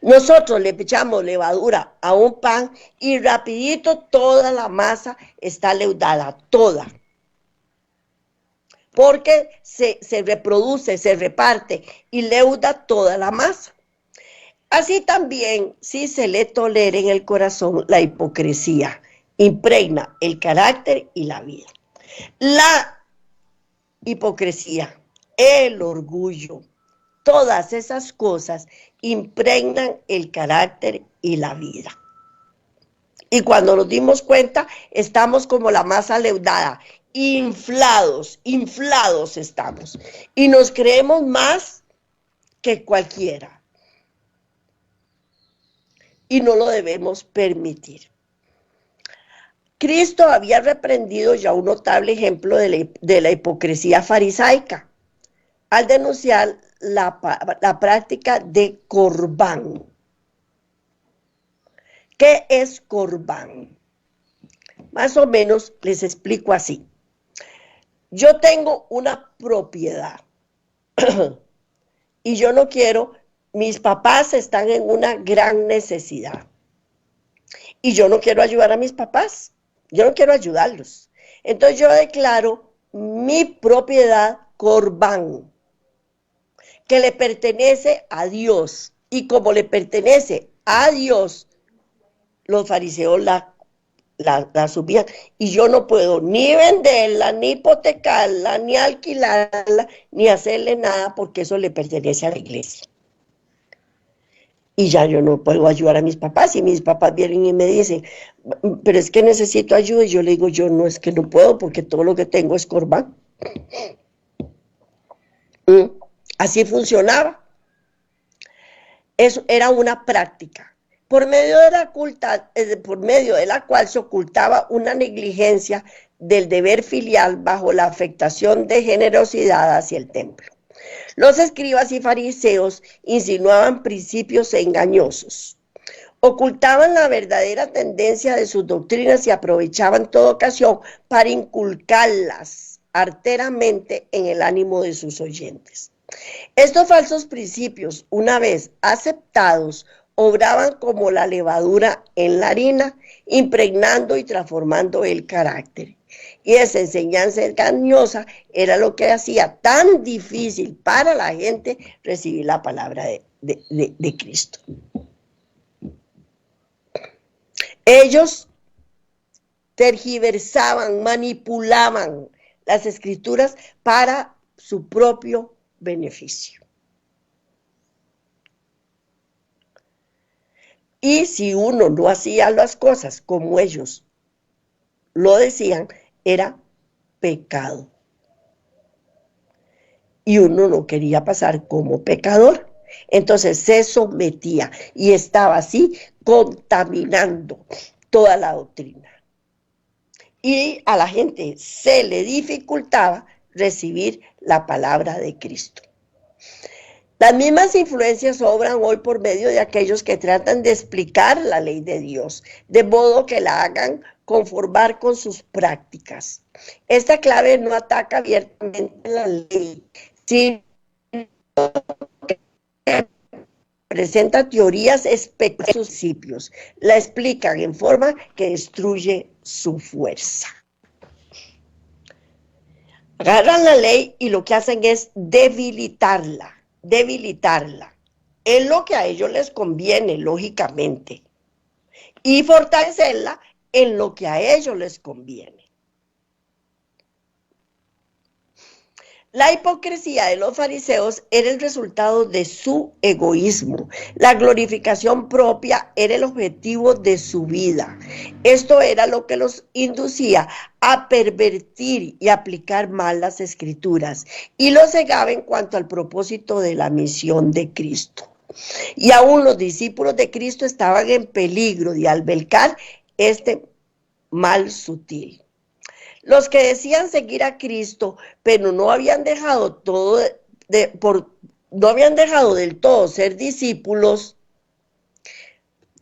Nosotros le echamos levadura a un pan y rapidito toda la masa está leudada, toda. Porque se reproduce, se reparte y leuda toda la masa. Así también, si se le tolera en el corazón la hipocresía, impregna el carácter y la vida. La hipocresía, el orgullo, todas esas cosas impregnan el carácter y la vida. Y cuando nos dimos cuenta, estamos como la masa leudada, inflados estamos. Y nos creemos más que cualquiera. Y no lo debemos permitir. Cristo había reprendido ya un notable ejemplo de la hipocresía farisaica al denunciar la práctica de corbán. ¿Qué es corbán? Más o menos les explico así. Yo tengo una propiedad y yo no quiero, mis papás están en una gran necesidad y yo no quiero ayudar a mis papás. Yo no quiero ayudarlos. Entonces yo declaro mi propiedad corbán, que le pertenece a Dios. Y como le pertenece a Dios, los fariseos la subían. Y yo no puedo ni venderla, ni hipotecarla, ni alquilarla, ni hacerle nada, porque eso le pertenece a la iglesia. Y ya yo no puedo ayudar a mis papás. Y mis papás vienen y me dicen, pero es que necesito ayuda. Y yo le digo, yo no, es que no puedo porque todo lo que tengo es corbán. Así funcionaba. Eso era una práctica. Por medio de la cual se ocultaba una negligencia del deber filial bajo la afectación de generosidad hacia el templo. Los escribas y fariseos insinuaban principios engañosos, ocultaban la verdadera tendencia de sus doctrinas y aprovechaban toda ocasión para inculcarlas arteramente en el ánimo de sus oyentes. Estos falsos principios, una vez aceptados, obraban como la levadura en la harina, impregnando y transformando el carácter. Y esa enseñanza engañosa era lo que hacía tan difícil para la gente recibir la palabra de Cristo. Ellos tergiversaban, manipulaban las escrituras para su propio beneficio. Y si uno no hacía las cosas como ellos lo decían, era pecado. Y uno no quería pasar como pecador. Entonces se sometía y estaba así contaminando toda la doctrina. Y a la gente se le dificultaba recibir la palabra de Cristo. Las mismas influencias obran hoy por medio de aquellos que tratan de explicar la ley de Dios, de modo que la hagan conformar con sus prácticas. Esta clave no ataca abiertamente la ley, sino que presenta teorías específicas, sus principios, la explican en forma que destruye su fuerza. Agarran la ley y lo que hacen es debilitarla en lo que a ellos les conviene, lógicamente, y fortalecerla en lo que a ellos les conviene. La hipocresía de los fariseos era el resultado de su egoísmo. La glorificación propia era el objetivo de su vida. Esto era lo que los inducía a pervertir y aplicar mal las escrituras y los cegaba en cuanto al propósito de la misión de Cristo. Y aún los discípulos de Cristo estaban en peligro de albergar este mal sutil. Los que decían seguir a Cristo, pero no habían dejado no habían dejado del todo ser discípulos,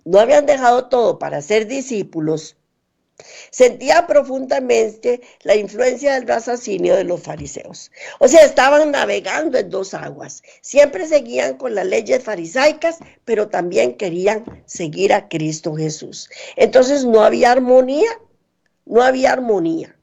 no habían dejado todo para ser discípulos, sentían profundamente la influencia del raciocinio de los fariseos. O sea, estaban navegando en dos aguas. Siempre seguían con las leyes farisaicas, pero también querían seguir a Cristo Jesús. Entonces no había armonía, no había armonía.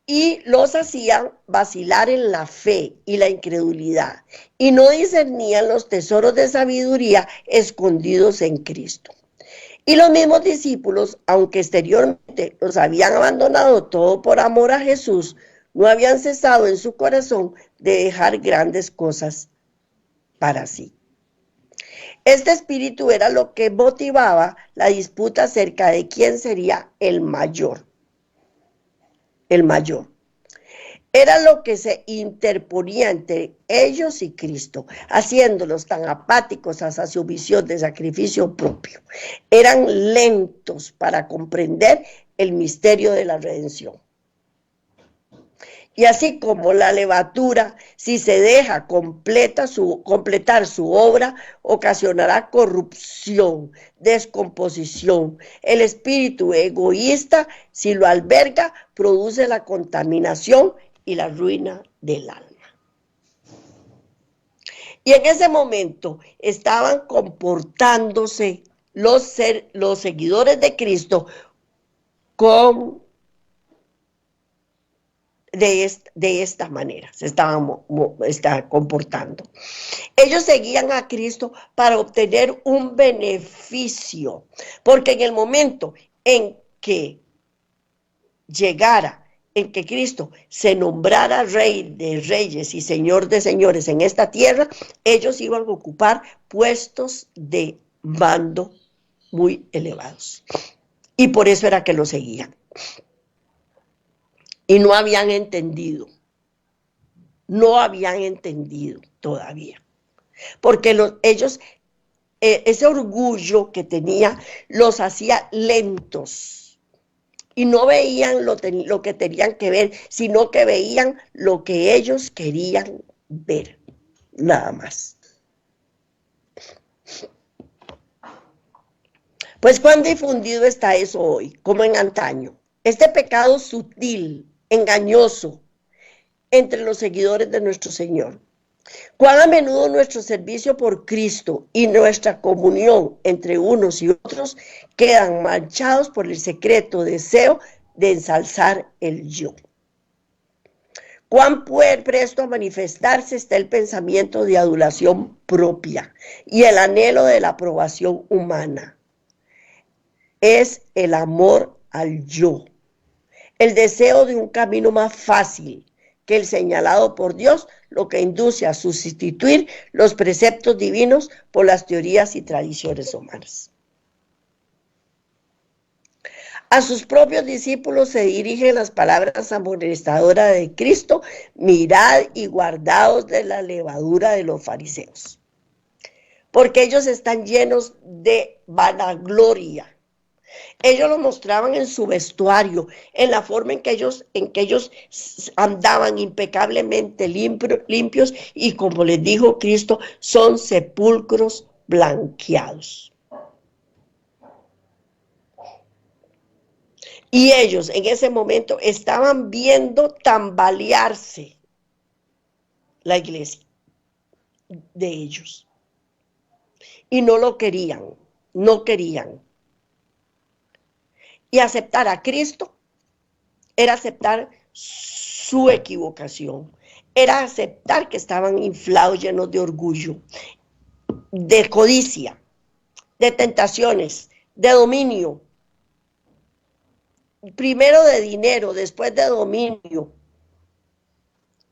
Y los hacían vacilar en la fe y la incredulidad, y no discernían los tesoros de sabiduría escondidos en Cristo. Y los mismos discípulos, aunque exteriormente los habían abandonado todo por amor a Jesús, no habían cesado en su corazón de dejar grandes cosas para sí. Este espíritu era lo que motivaba la disputa acerca de quién sería el mayor. El mayor. Era lo que se interponía entre ellos y Cristo, haciéndolos tan apáticos hacia su visión de sacrificio propio. Eran lentos para comprender el misterio de la redención. Y así como la levadura, si se deja completar su obra, ocasionará corrupción, descomposición. El espíritu egoísta, si lo alberga, produce la contaminación y la ruina del alma. Y en ese momento estaban comportándose los seguidores de Cristo de esta manera, se estaban comportando. Ellos seguían a Cristo para obtener un beneficio, porque en el momento en que llegara, en que Cristo se nombrara Rey de Reyes y Señor de Señores en esta tierra, ellos iban a ocupar puestos de mando muy elevados. Y por eso era que lo seguían. Y no habían entendido todavía, porque ellos, ese orgullo que tenía los hacía lentos y no veían lo que tenían que ver, sino que veían lo que ellos querían ver, nada más. Pues cuán difundido está eso hoy, como en antaño, este pecado sutil, engañoso, entre los seguidores de nuestro Señor. Cuán a menudo nuestro servicio por Cristo y nuestra comunión entre unos y otros quedan manchados por el secreto deseo de ensalzar el yo. Cuán presto a manifestarse está el pensamiento de adulación propia y el anhelo de la aprobación humana. Es el amor al yo, el deseo de un camino más fácil que el señalado por Dios, lo que induce a sustituir los preceptos divinos por las teorías y tradiciones humanas. A sus propios discípulos se dirigen las palabras amonestadoras de Cristo: mirad y guardaos de la levadura de los fariseos, porque ellos están llenos de vanagloria. Ellos lo mostraban en su vestuario, en la forma en que ellos andaban impecablemente limpios, y como les dijo Cristo, son sepulcros blanqueados. Y ellos en ese momento estaban viendo tambalearse la iglesia de ellos. Y no lo querían, no querían. Y aceptar a Cristo era aceptar su equivocación, era aceptar que estaban inflados, llenos de orgullo, de codicia, de tentaciones, de dominio. Primero de dinero, después de dominio.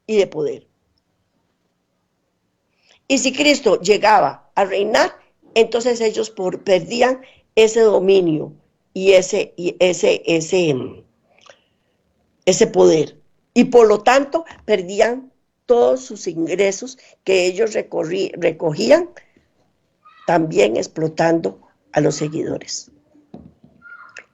y de poder. Y si Cristo llegaba a reinar, entonces ellos perdían ese dominio y ese poder. Y por lo tanto perdían todos sus ingresos que ellos recogían, también explotando a los seguidores.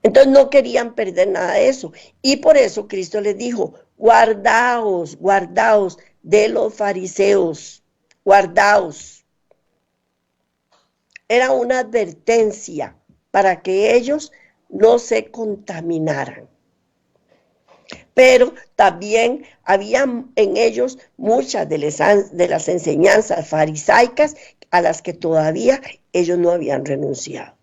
Entonces no querían perder nada de eso. Y por eso Cristo les dijo, guardaos, guardaos de los fariseos, guardaos. Era una advertencia para que ellos no se contaminaran. Pero también había en ellos muchas de las enseñanzas farisaicas a las que todavía ellos no habían renunciado.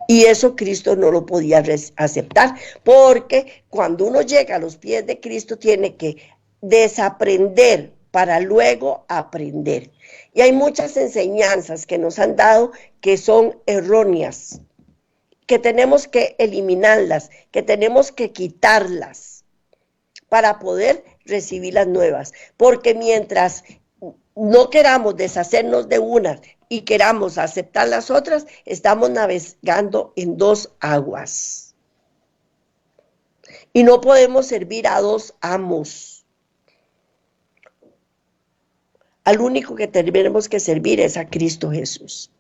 Y eso Cristo no lo podía aceptar, porque cuando uno llega a los pies de Cristo tiene que desaprender para luego aprender. Y hay muchas enseñanzas que nos han dado que son erróneas, que tenemos que eliminarlas, que tenemos que quitarlas para poder recibir las nuevas. Porque mientras no queramos deshacernos de unas y queramos aceptar las otras, estamos navegando en dos aguas. Y no podemos servir a dos amos. Al único que tenemos que servir es a Cristo Jesús.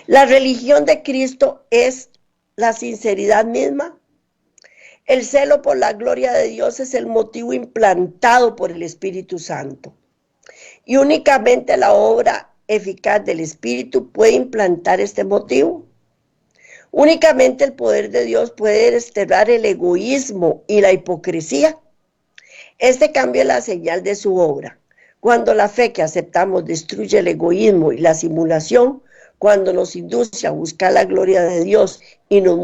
La religión de Cristo es la sinceridad misma. El celo por la gloria de Dios es el motivo implantado por el Espíritu Santo. Y únicamente la obra eficaz del Espíritu puede implantar este motivo. Únicamente el poder de Dios puede desterrar el egoísmo y la hipocresía. Este cambio es la señal de su obra. Cuando la fe que aceptamos destruye el egoísmo y la simulación, cuando nos induce a buscar la gloria de Dios y nos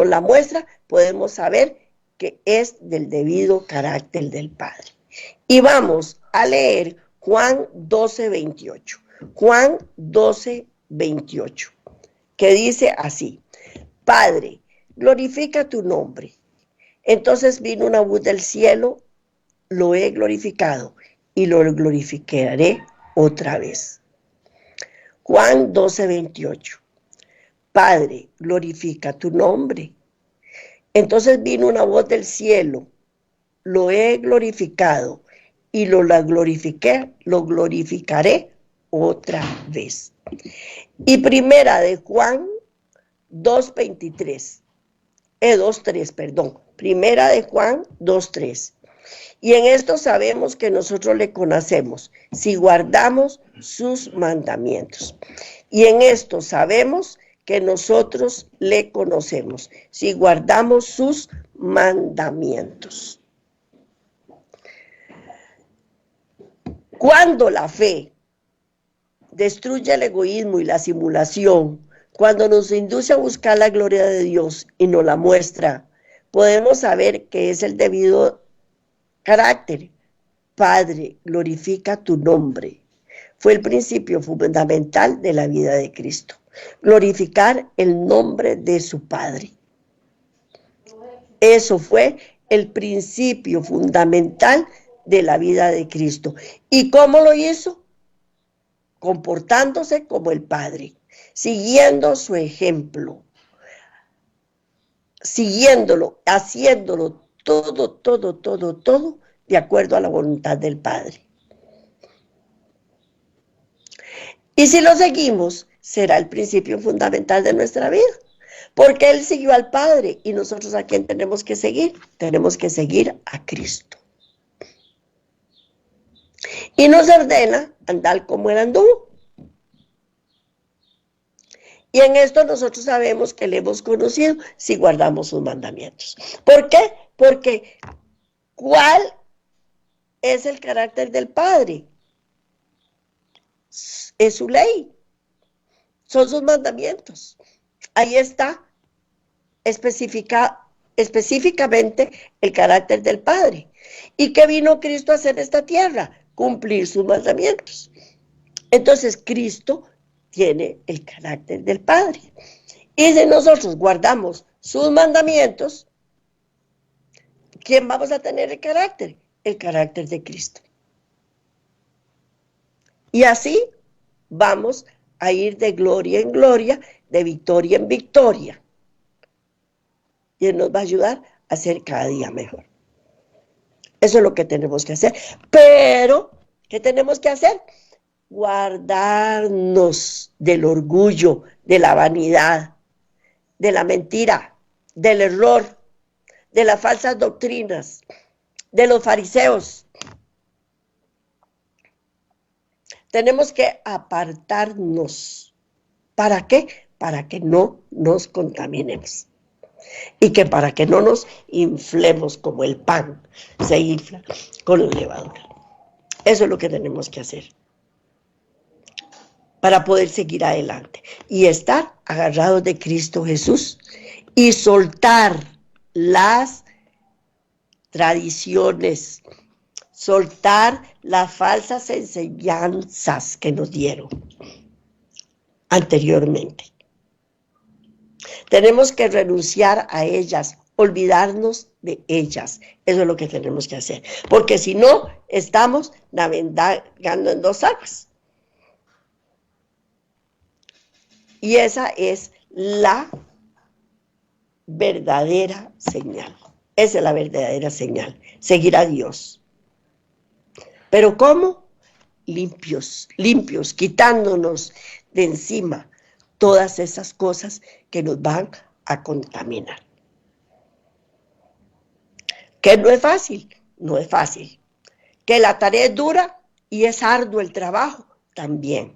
la muestra, podemos saber que es del debido carácter del Padre. Y vamos a leer Juan 12:28. Juan 12:28, que dice así: Padre, glorifica tu nombre. Entonces vino una voz del cielo, lo he glorificado y lo glorificaré otra vez. Juan 12:28. Padre, glorifica tu nombre. Entonces vino una voz del cielo, lo he glorificado y lo glorificaré otra vez. Y primera de Juan 2:23. 2:3, perdón. Primera de Juan 2:3. Y en esto sabemos que nosotros le conocemos, si guardamos sus mandamientos. Y en esto sabemos que nosotros le conocemos, si guardamos sus mandamientos. Cuando la fe destruye el egoísmo y la simulación, cuando nos induce a buscar la gloria de Dios y nos la muestra, podemos saber que es el debido carácter. Padre, glorifica tu nombre. Fue el principio fundamental de la vida de Cristo. Glorificar el nombre de su Padre. Eso fue el principio fundamental de la vida de Cristo. ¿Y cómo lo hizo? Comportándose como el Padre, siguiendo su ejemplo, siguiéndolo, haciéndolo todo de acuerdo a la voluntad del Padre. Y si lo seguimos, será el principio fundamental de nuestra vida, porque Él siguió al Padre y nosotros ¿a quién tenemos que seguir? Tenemos que seguir a Cristo. Y nos ordena andar como Él anduvo. Y en esto nosotros sabemos que le hemos conocido si guardamos sus mandamientos. ¿Por qué? Porque ¿cuál es el carácter del Padre? Es su ley. Son sus mandamientos. Ahí está específicamente el carácter del Padre. ¿Y qué vino Cristo a hacer en esta tierra? Cumplir sus mandamientos. Entonces Cristo tiene el carácter del Padre. Y si nosotros guardamos sus mandamientos, ¿quién vamos a tener el carácter? El carácter de Cristo. Y así vamos a ir de gloria en gloria, de victoria en victoria. Y Él nos va a ayudar a ser cada día mejor. Eso es lo que tenemos que hacer. Pero, ¿qué tenemos que hacer? Guardarnos del orgullo, de la vanidad, de la mentira, del error, de las falsas doctrinas, de los fariseos. Tenemos que apartarnos. ¿Para qué? Para que no nos contaminemos. Y que para que no nos inflemos como el pan se infla con la levadura. Eso es lo que tenemos que hacer para poder seguir adelante y estar agarrados de Cristo Jesús y soltar las tradiciones, soltar las falsas enseñanzas que nos dieron anteriormente. Tenemos que renunciar a ellas, olvidarnos de ellas. Eso es lo que tenemos que hacer. Porque si no, estamos navegando en dos aguas. Y esa es la verdadera señal. Esa es la verdadera señal. Seguir a Dios. ¿Pero cómo? Limpios, quitándonos de encima todas esas cosas que nos van a contaminar. Que no es fácil, no es fácil. Que la tarea es dura y es arduo el trabajo, también.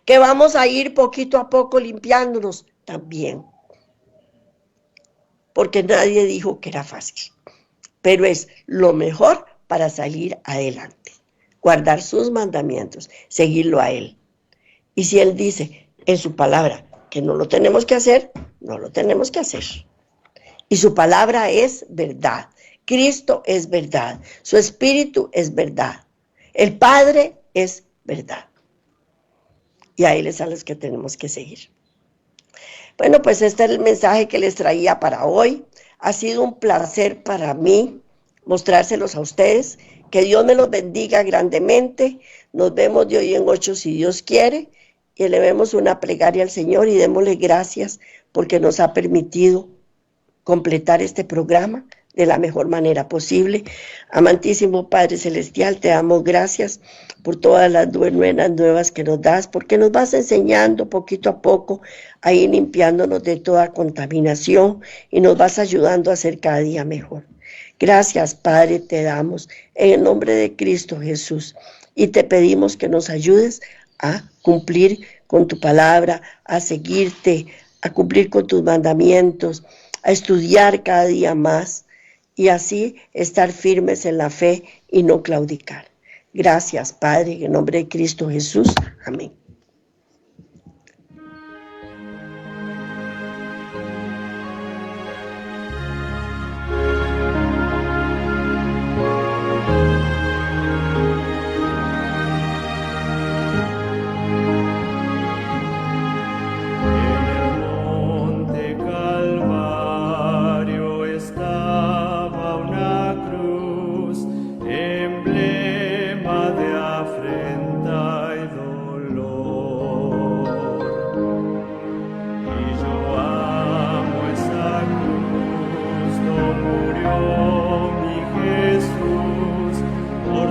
Que vamos a ir poquito a poco limpiándonos, también. Porque nadie dijo que era fácil. Pero es lo mejor para salir adelante. Guardar sus mandamientos, seguirlo a Él. Y si Él dice en su palabra que no lo tenemos que hacer, no lo tenemos que hacer. Y su palabra es verdad. Cristo es verdad. Su Espíritu es verdad. El Padre es verdad. Y a Él es a los que tenemos que seguir. Bueno, pues este es el mensaje que les traía para hoy. Ha sido un placer para mí mostrárselos a ustedes. Que Dios me los bendiga grandemente. Nos vemos de hoy en 8 si Dios quiere. Y elevemos una plegaria al Señor y démosle gracias porque nos ha permitido completar este programa de la mejor manera posible. Amantísimo Padre Celestial, te damos gracias por todas las buenas nuevas que nos das, porque nos vas enseñando poquito a poco a ir limpiándonos de toda contaminación y nos vas ayudando a ser cada día mejor. Gracias, Padre, te damos en el nombre de Cristo Jesús y te pedimos que nos ayudes a cumplir con tu palabra, a seguirte, a cumplir con tus mandamientos, a estudiar cada día más y así estar firmes en la fe y no claudicar. Gracias, Padre, en nombre de Cristo Jesús. Amén.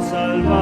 Salva